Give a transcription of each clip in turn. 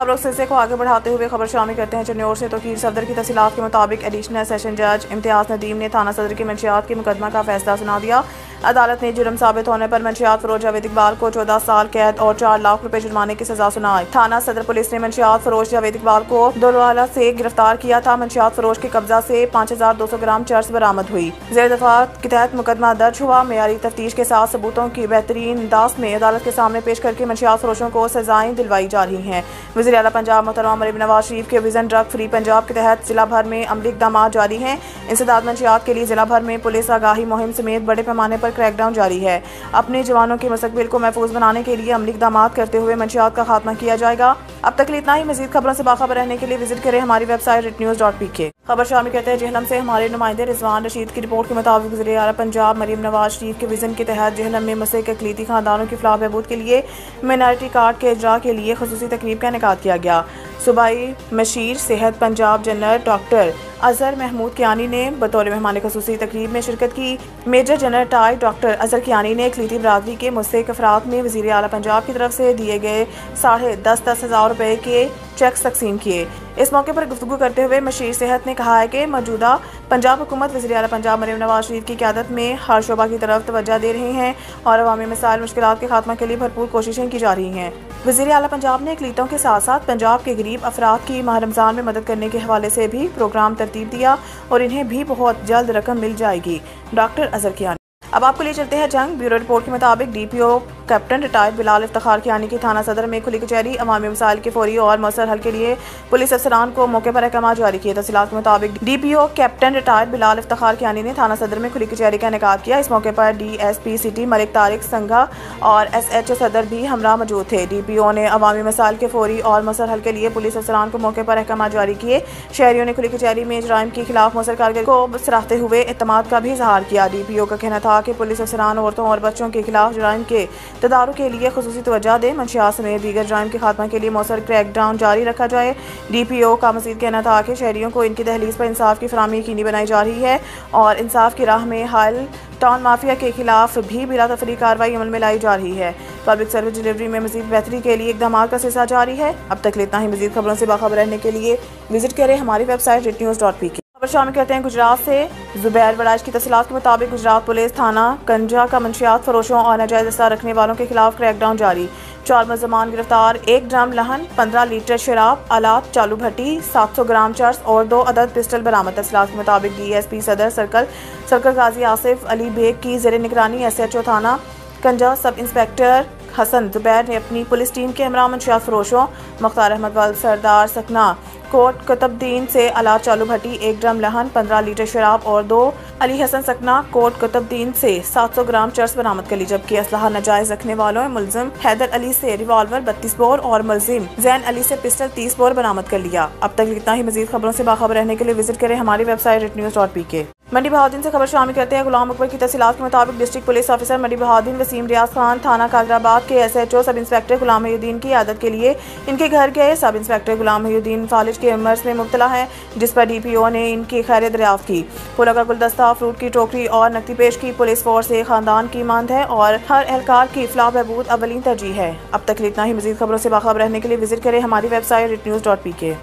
खबरों के सिलसिले को आगे बढ़ाते हुए खबर शामिल करते हैं चन्नौर से। तो सदर की तफसीलात के मुताबिक एडिशनल सेशन जज इम्तियाज नदीम ने थाना सदर की मंशियात के मुकदमा का फैसला सुना दिया। अदालत ने जुर्म साबित होने पर मंशियात फरोश जावेद इकबाल को 14 साल कैद और 4 लाख रुपए जुर्माने की सजा सुनाई। थाना सदर पुलिस ने मंशियात फरोश जावेद इकबाल को दोलवाला से गिरफ्तार किया था। मंशियात फरोश के कब्जा से 5200 ग्राम चर्स बरामद हुई। ज़ेर दफात के तहत मुकदमा दर्ज हुआ। मेयारी तफ्तीश के साथ सबूतों की बेहतरीन अंदाज में अदालत के सामने पेश करके मंशियात फरोशों को सजाएं दिलवाई जा रही हैं। वज़ीर आला पंजाब मोहतरमा मरीम नवाज शरीफ के विजन ड्रग फ्री पंजाब के तहत जिला भर में अमली इक़दामात जारी हैं। इंसदाद मंशियात के लिए जिला भर में पुलिस आगाही मुहिम समेत बड़े पैमाने पर क्रैकडाउन जारी है। अपने जवानों के मुस्तकबिल को महफूज बनाने के लिए अमली इक़दामात करते हुए मंशियात का खात्मा किया जाएगा। अब तक इतना ही। मज़ीद खबरों से बाखबर रहने के लिए विजिट करें हमारी वेबसाइट ritnews.pk। खबर शामिल करते हैं जहलम से। हमारे नुमाइंदे रिजवान रशीद की रिपोर्ट के मुताबिक वज़ीर आला पंजाब मरीम नवाज शरीफ के विजन के तहत जहलम में मुस्तहिक़ अक़लीती खानदानों की फलाह बहबूद के लिए माइनॉरिटी कार्ड के इजरा के लिए खुसूसी तकरीब का इनेकाद किया गया। सूबाई मशीर सेहत पंजाब जनरल डॉक्टर अजहर महमूद कियानी ने बतौर मेहमान खुसूसी तकरीब में शिरकत की। मेजर जनरल टाई डॉक्टर अजहर कियानी ने अक़लीती बरादरी के मुस्तहिक़ अफराद में वज़ीर आला पंजाब की तरफ से दिए गए 10.5 हज़ार रुपए के चेक्स तकसीम किए। इस मौके पर गुफ्तगू करते हुए मशीर सेहत ने कहा है कि मौजूदा पंजाब हुकूमत वज़ीर आला पंजाब मरीम नवाज शरीफ की क़यादत में हर शोबा की तरफ तवज्जो दे रहे हैं और अवामी मसाइल मुश्किलात के खात्मा के लिए भरपूर कोशिशें की जा रही हैं। वज़ीर आला पंजाब ने अक़लीतों के साथ साथ पंजाब के गरीब अफराद की माह रमज़ान में मदद करने के हवाले से भी प्रोग्राम तरतीब दिया और इन्हें भी बहुत जल्द रकम मिल जाएगी। डॉक्टर अजहर कियानी। अब आपको लिए चलते हैं जंग। ब्यूरो रिपोर्ट के मुताबिक DPO captain retired Bilal Iftikhar Kiyani की थाना सदर में खुली कचहरी। अवामी मसाइल के फौरी और मौसर हल के लिए पुलिस अफसरान को मौके पर अहकाम जारी किए। तफसीलात के मुताबिक DPO captain retired Bilal Iftikhar Kiyani ने थाना सदर में खुली कचहरी का इनेकाद किया। इस मौके पर DSP सिटी मलिक तारिक संघा और SHO सदर भी हमरा मौजूद थे। DPO ने अवामी मसाइल के फौरी और मौसर हल के लिए पुलिस अफसरान को मौके पर अहकाम जारी किए। शहरियों ने खुली कचहरी में जराइम के खिलाफ मौसर कारगर को सराहते हुए एतमाद का भी इजहार किया। DPO का कहना था कि पुलिस अफसरान औरतों और बच्चों के खिलाफ जराइम के तदारुक के लिए खुसूसी तवज्जो दें। मंशियात समेत दीगर जराइम के खात्मा के लिए मौसर क्रैकडाउन जारी रखा जाए। DPO का मज़ीद कहना था कि शहरियों को इनकी दहलीज पर इंसाफ की फराहमी यकीनी बनाई जा रही है और इंसाफ की राह में हाल टाउन माफिया के खिलाफ भी बिला तफरी कार्रवाई अमल में लाई जा रही है। पब्लिक सर्विस डिलीवरी में मज़ीद बेहतरी के लिए इक़दाम का सिलसिला जारी है। अब तक इतना ही। मज़ीद खबरों से बाखबर रहने के लिए विजिट करें हमारी वेबसाइट ritnews.pk। खबर शामिल करते हैं गुजरात से। ज़ुबैर वड़ाइश की तफसीलात के मुताबिक गुजरात पुलिस थाना कंजा का मंशियात फरोशों और नाजायज़ असा रखने वालों के खिलाफ क्रैकडाउन जारी। 4 मुलज़मान गिरफ्तार। 1 ड्रम लहन, 15 लीटर शराब, आलात चालू भट्टी, 700 ग्राम चर्स और 2 अदद पिस्टल बरामद। तफसीलात के मुताबिक DSP सदर सर्कल गाजी आसिफ अली बेग की ज़ेर निगरानी SHO थाना कंजा सब इंस्पेक्टर हसन ज़ुबैर ने अपनी पुलिस टीम के हमरा मंशियात फरोशों मुख्तार अहमद वल्द सरदार सकना कोट कुतुबुद्दीन से आलात चालू भट्टी, 1 ड्रम लहन, 15 लीटर शराब और 2 अली हसन सकना कोट कुतुबुद्दीन से 700 ग्राम चर्स बरामद कर ली। जबकि असलहा नाजायज रखने वालों ने मुलजिम हैदर अली से रिवॉल्वर 32 बोर और मुलजिम जैन अली से पिस्टल 30 बोर बरामद कर लिया। अब तक इतना ही। मज़ीद खबरों से बाखबर रहने के लिए विजिट करें हमारी वेबसाइट ritnews.pk। मंडी बहाउद्दीन से खबर शामिल करते हैं। गुलाम अकबर की तफसीलात के मुताबिक डिस्ट्रिक्ट पुलिस ऑफिसर मंडी बहाउद्दीन वसीम रियाज खान थाना कादराबाद के SHO सब इंस्पेक्टर गुलाम मोहिउद्दीन की आदत के लिए इनके घर गए। सब इंस्पेक्टर गुलाम मोहिउद्दीन फालिज के मर्ज में मुब्तला है, जिस पर DPO ने इनकी खैर दरियाफ्त की। फूलों का गुलदस्ता, फ्रूट की टोकरी और नकदी पेश की। पुलिस फोर्स एक खानदान की मानद है और हर एहलकार की फलाह बहबूद अवलीन तरजीह है। अब तक इतना ही। मज़ीद खबरों से बाखबर रहने के लिए विजिट करें हमारी वेबसाइट ritnews.pk।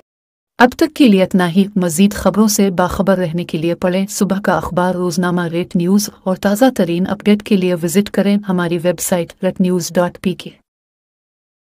अब तक के लिए इतना ही। मज़ीद खबरों से बाखबर रहने के लिए पढ़ें सुबह का अखबार रोज़नामा रेट न्यूज़ और ताज़ा तरीन अपडेट के लिए विजिट करें हमारी वेबसाइट ritnews.pk।